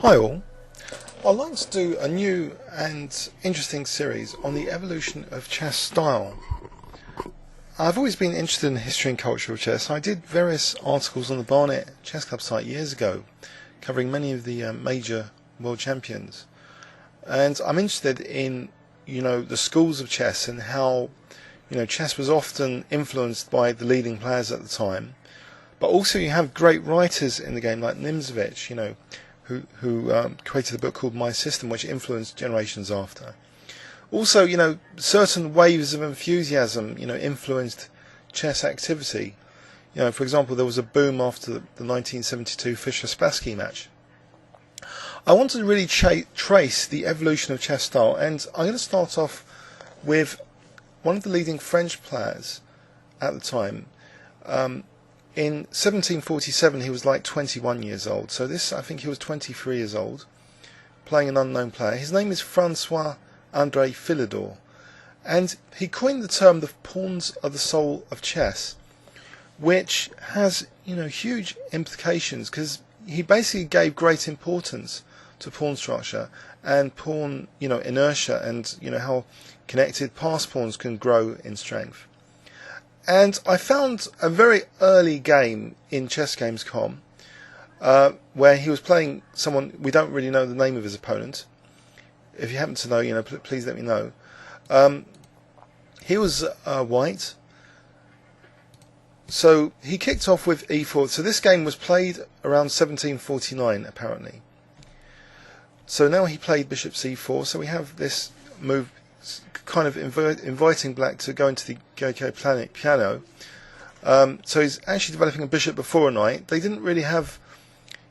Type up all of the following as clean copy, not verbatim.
Hi all, I'd like to do a new and interesting series on the evolution of chess style. I've always been interested in the history and culture of chess. I did various articles on the Barnet Chess Club site years ago, covering many of the major world champions. And I'm interested in, the schools of chess and how, chess was often influenced by the leading players at the time. But also you have great writers in the game like Nimzowitsch, who created a book called My System, which influenced generations after. Also, certain waves of enthusiasm, influenced chess activity. For example, there was a boom after the 1972 Fischer-Spassky match. I want to really trace the evolution of chess style, and I'm going to start off with one of the leading French players at the time. In 1747 he was like 21 years old, so I think he was 23 years old, playing an unknown player. His name is Francois-André Philidor, and he coined the term the pawns are the soul of chess, which has huge implications, because he basically gave great importance to pawn structure and pawn inertia, and how connected pass pawns can grow in strength. And I found a very early game in ChessGames.com where he was playing someone, we don't really know the name of his opponent. If you happen to know, please let me know. He was white. So he kicked off with e4. So this game was played around 1749, apparently. So now he played bishop c4. So we have this move kind of inviting black to go into the Gauquet piano. So he's actually developing a bishop before a knight. They didn't really have,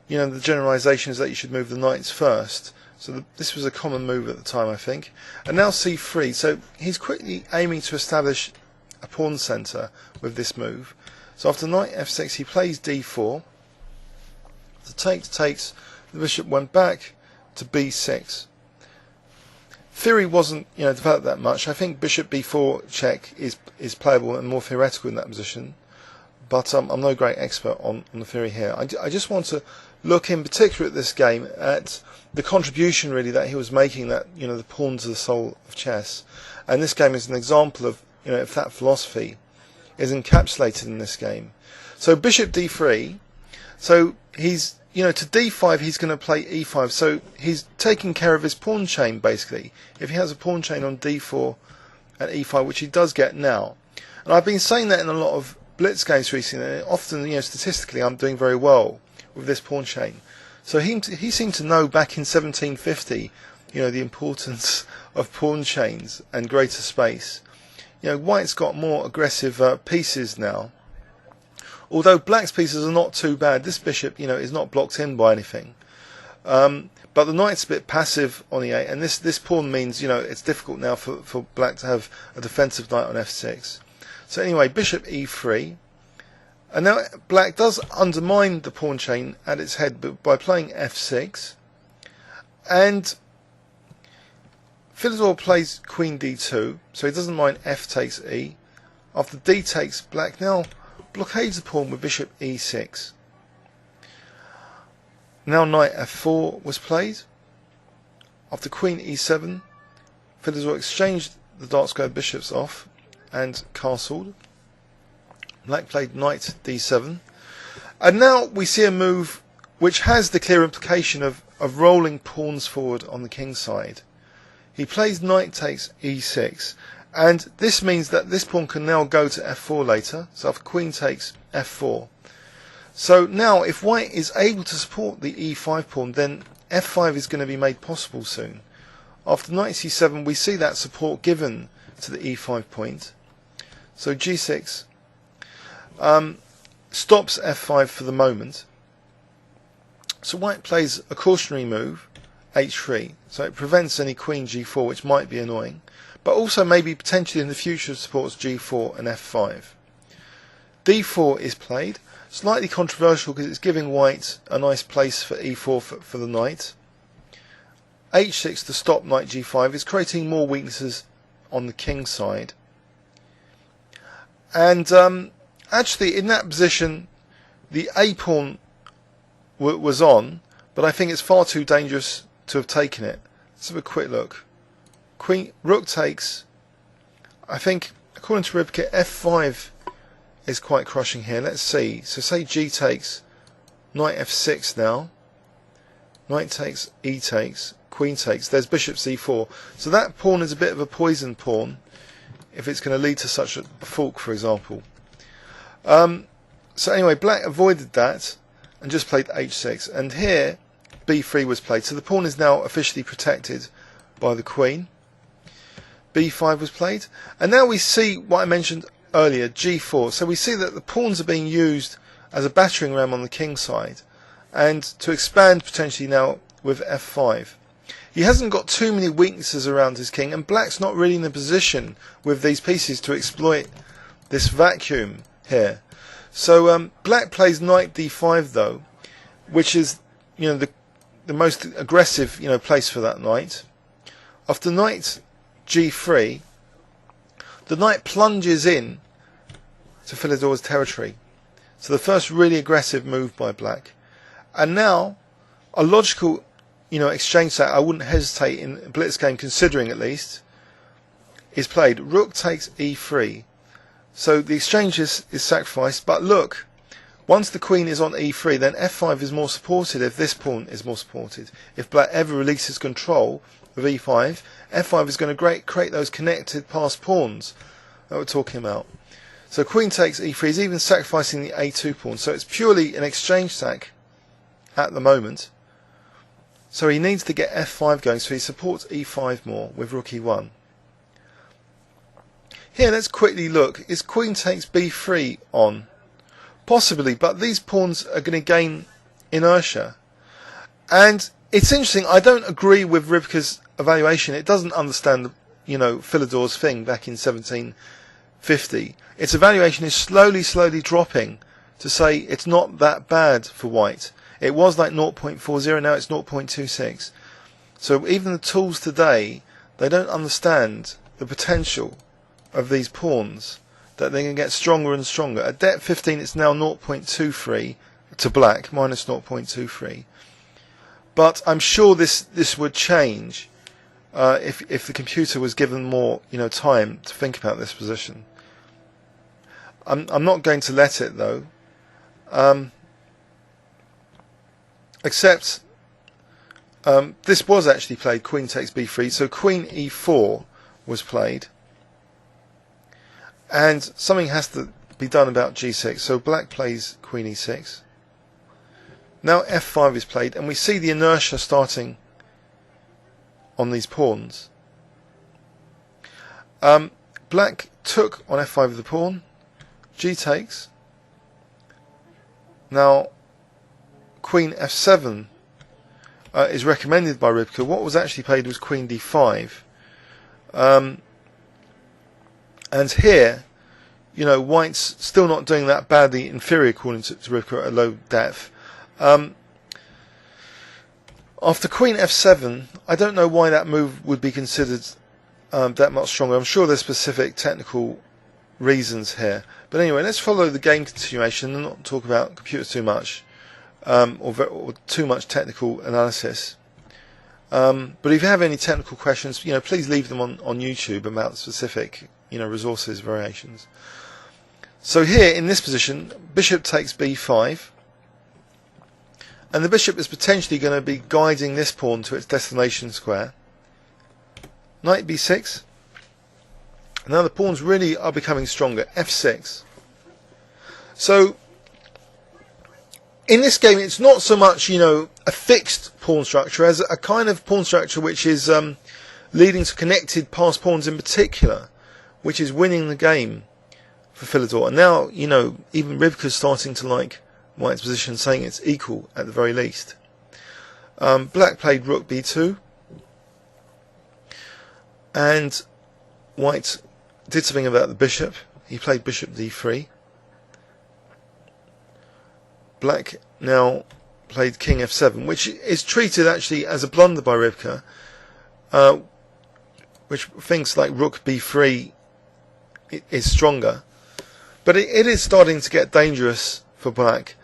the generalizations that you should move the knights first. So this was a common move at the time, I think. And now c3. So he's quickly aiming to establish a pawn center with this move. So after knight f6, he plays d4. The take takes. The bishop went back to b6. Theory wasn't developed that much. I think bishop b4 check is playable and more theoretical in that position, but I'm no great expert on the theory here. I just want to look in particular at this game at the contribution really that he was making, that the pawns are the soul of chess, and this game is an example of if that philosophy is encapsulated in this game. So bishop d3, so he's to d5 he's going to play e5, so he's taking care of his pawn chain basically. If he has a pawn chain on d4 and e5, which he does get now, and I've been saying that in a lot of blitz games recently, and often statistically I'm doing very well with this pawn chain. So he seemed to know back in 1750 the importance of pawn chains and greater space. White's got more aggressive pieces now. Although black's pieces are not too bad, this bishop, is not blocked in by anything. But the knight's a bit passive on e8, and this pawn means, it's difficult now for black to have a defensive knight on f6. So anyway, bishop e3. And now black does undermine the pawn chain at its head by playing f6. And Philidor plays queen d2, so he doesn't mind f takes e. After d takes, black now blockades the pawn with bishop e6. Now knight f4 was played. After queen e7, Philidor exchanged the dark square bishops off and castled. Black played knight d7. And now we see a move which has the clear implication of rolling pawns forward on the king's side. He plays knight takes e6. And this means that this pawn can now go to f4 later. So after queen takes f4. So now if white is able to support the e5 pawn, then f5 is going to be made possible soon. After knight c7 we see that support given to the e5 point. So g6 stops f5 for the moment. So white plays a cautionary move, h3. So it prevents any queen g4, which might be annoying, but also maybe potentially in the future supports g4 and f5. d4 is played, slightly controversial because it's giving white a nice place for e4 for the knight. h6 to stop knight g5 is creating more weaknesses on the king's side. And actually in that position the a pawn was on, but I think it's far too dangerous to have taken it. Let's have a quick look. Rook takes, I think, according to Ribka, f5 is quite crushing here. Let's see. So say g takes, knight f6 now. Knight takes, e takes, queen takes. There's bishop c4. So that pawn is a bit of a poison pawn if it's going to lead to such a fork, for example. So anyway, black avoided that and just played h6. And here, b3 was played. So the pawn is now officially protected by the queen. b5 was played. And now we see what I mentioned earlier, g4. So we see that the pawns are being used as a battering ram on the king side, and to expand potentially now with f5. He hasn't got too many weaknesses around his king, and black's not really in a position with these pieces to exploit this vacuum here. So black plays knight d5 though, which is, you know, the most aggressive, you know, place for that knight. After knight g3, the knight plunges in to Philidor's territory. So the first really aggressive move by black. And now a logical, you know, exchange that I wouldn't hesitate in a blitz game considering at least is played. Rook takes e3. So the exchange is sacrificed, but look, once the queen is on e3, then f5 is more supported if this pawn is more supported. If black ever releases control of e5, f5 is going to create those connected passed pawns that we're talking about. So queen takes e3 is even sacrificing the a2 pawn. So it's purely an exchange sack at the moment. So he needs to get f5 going, so he supports e5 more with rook e1. Here, let's quickly look. Is queen takes b3 on? Possibly, but these pawns are going to gain inertia. And it's interesting, I don't agree with Ribka's evaluation. It doesn't understand, you know, Philidor's thing back in 1750. Its evaluation is slowly dropping to say it's not that bad for white. It was like 0.40, now it's 0.26. So even the tools today, they don't understand the potential of these pawns, that they can get stronger and stronger. At depth 15 it's now 0.23 to black, minus 0.23. But I'm sure this would change if the computer was given more, you know, time to think about this position. I'm not going to let it though. Except this was actually played, queen takes b3, so queen e4 was played, and something has to be done about g6, so black plays queen e6. Now f5 is played, and we see the inertia starting on these pawns. Black took on f5 with the pawn, g takes. Now queen f7 is recommended by Ribka. What was actually played was queen d5. And here, you know, white's still not doing that badly inferior according to Ribka at a low depth. After queen f7, I don't know why that move would be considered that much stronger. I'm sure there's specific technical reasons here. But anyway, let's follow the game continuation and not talk about computers too much. Or too much technical analysis. But if you have any technical questions, you know, please leave them on YouTube about specific, you know, resources, variations. So here in this position, bishop takes b5, and the bishop is potentially going to be guiding this pawn to its destination square. Knight b6. Now the pawns really are becoming stronger. f6. So in this game, it's not so much, you know, a fixed pawn structure as a kind of pawn structure which is leading to connected passed pawns in particular, which is winning the game for Philidor. And now, you know, even Ribka's starting to like white's position, saying it's equal at the very least. Black played rook b2, and white did something about the bishop. He played bishop d3. Black now played king f7, which is treated actually as a blunder by Ribka, which thinks like rook b3 is stronger. But it is starting to get dangerous for black.